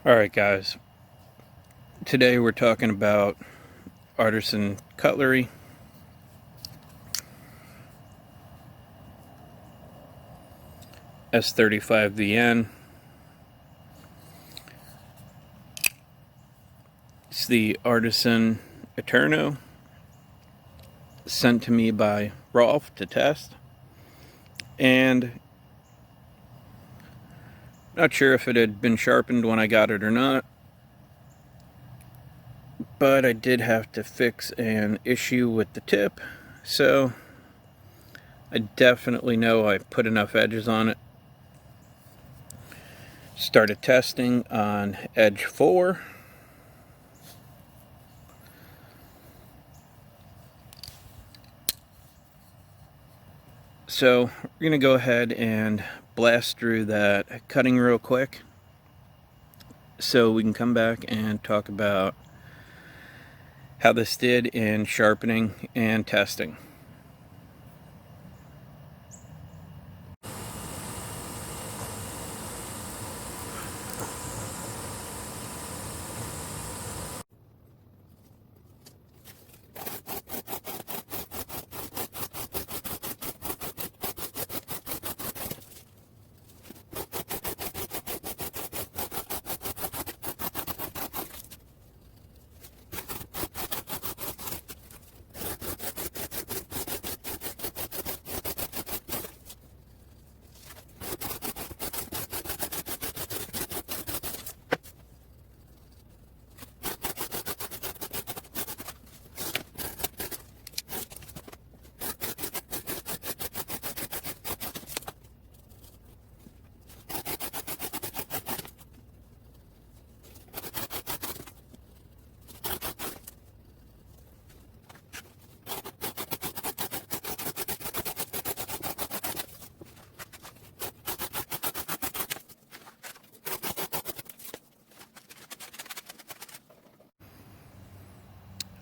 Alright guys, today we're talking about artisan cutlery. S35VN. It's the Artisan Eterno, sent to me by Rolf to test. And not sure if it had been sharpened when I got it or not, but I did have to fix an issue with the tip, so I definitely know I put enough edges on it. Started testing on edge 4. So we're going to go ahead and blast through that cutting real quick so we can come back and talk about how this did in sharpening and testing.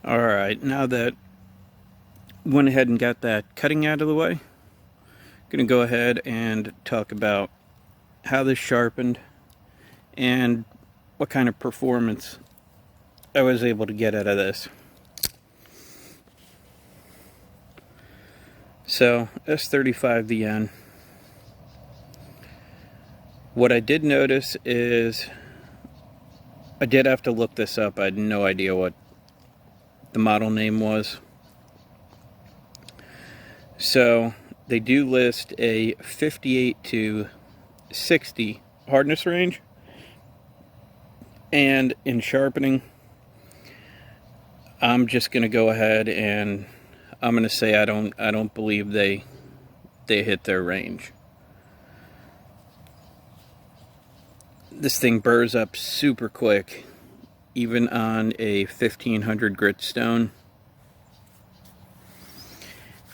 Alright, now that went ahead and got that cutting out of the way, I'm going to go ahead and talk about how this sharpened and what kind of performance I was able to get out of this. So, S35VN. What I did notice is I did have to look this up. I had no idea what the model name was. So they do list a 58 to 60 hardness range, and in sharpening I'm just going to go ahead and I'm going to say I don't believe they hit their range. This thing burrs up super quick, even on a 1500 grit stone,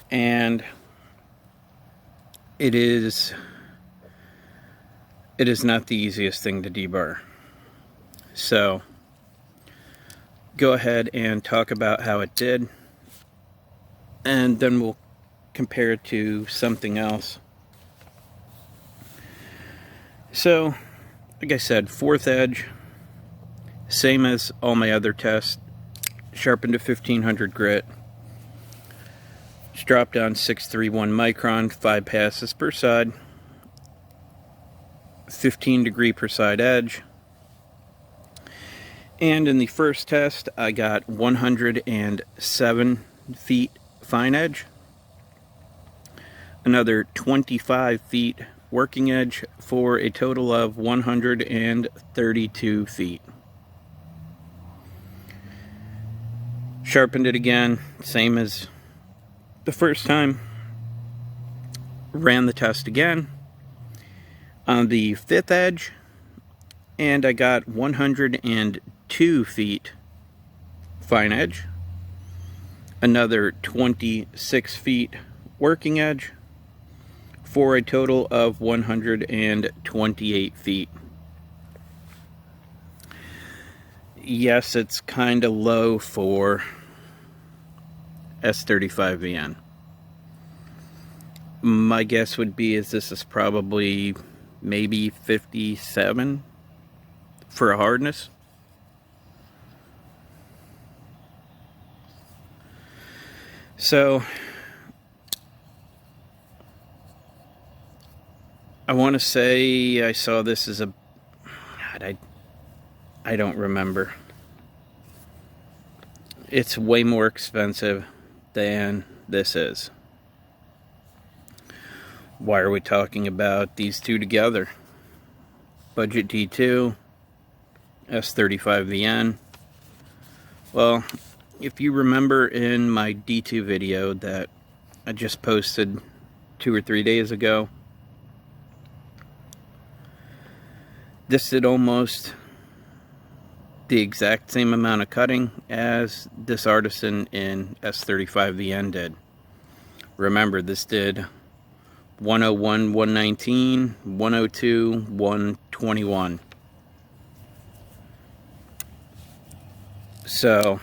and it is not the easiest thing to deburr. So go ahead and talk about how it did, and then we'll compare it to something else. So like I said, fourth edge, same as all my other tests, sharpened to 1500 grit. It's dropped on 631 micron, 5 passes per side, 15 degree per side edge. And in the first test, I got 107 feet fine edge, another 25 feet working edge, for a total of 132 feet. Sharpened it again, same as the first time. Ran the test again on the fifth edge, and I got 102 feet fine edge, another 26 feet working edge, for a total of 128 feet. Yes, it's kind of low for S35VN. My guess would be is this is probably maybe 57 for a hardness. So I want to say I saw this as a, God, I don't remember. It's way more expensive than this is. Why are we talking about these two together? Budget D2, S35VN. Well, if you remember in my D2 video that I just posted 2 or 3 days ago, this did almost the exact same amount of cutting as this Artisan in S35VN did. Remember, this did 101, 119, 102, 121. So,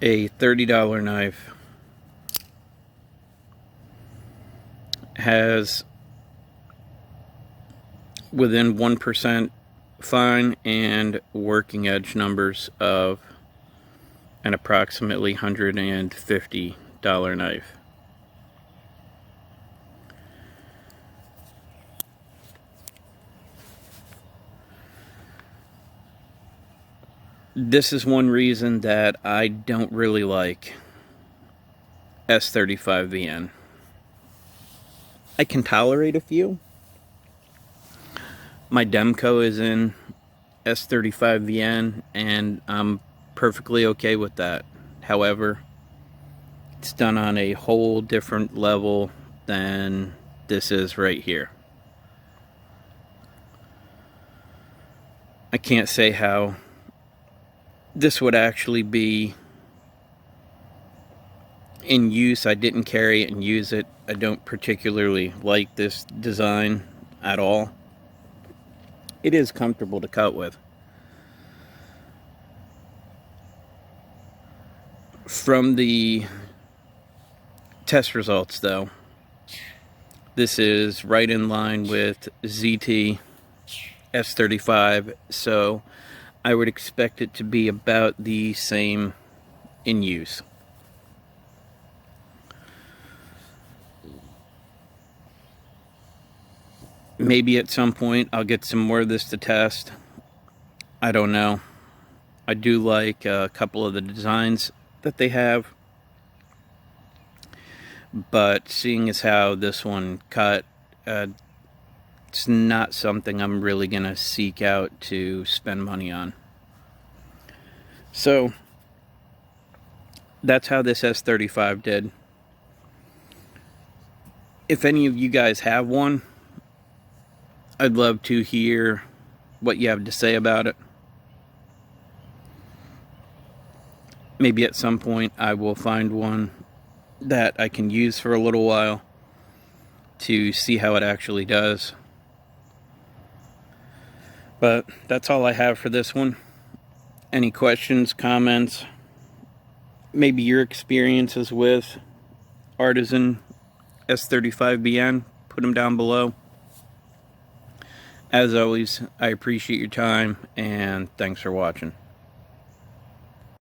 a $30 knife has within 1% fine and working edge numbers of an approximately $150 knife. This is one reason that I don't really like S35VN. I can tolerate a few. My Demco is in S35VN and I'm perfectly okay with that. However, it's done on a whole different level than this is right here. I can't say how this would actually be in use. I didn't carry it and use it. I don't particularly like this design at all. It is comfortable to cut with. From the test results though, this is right in line with ZT S35, so I would expect it to be about the same in use. Maybe at some point I'll get some more of this to test. I don't know. I do like a couple of the designs that they have, but seeing as how this one cut, it's not something I'm really gonna seek out to spend money on. So that's how this S35 did. If any of you guys have one, I'd love to hear what you have to say about it. Maybe at some point I will find one that I can use for a little while to see how it actually does. But that's all I have for this one. Any questions, comments, maybe your experiences with Artisan S35VN, put them down below. As always, I appreciate your time and thanks for watching.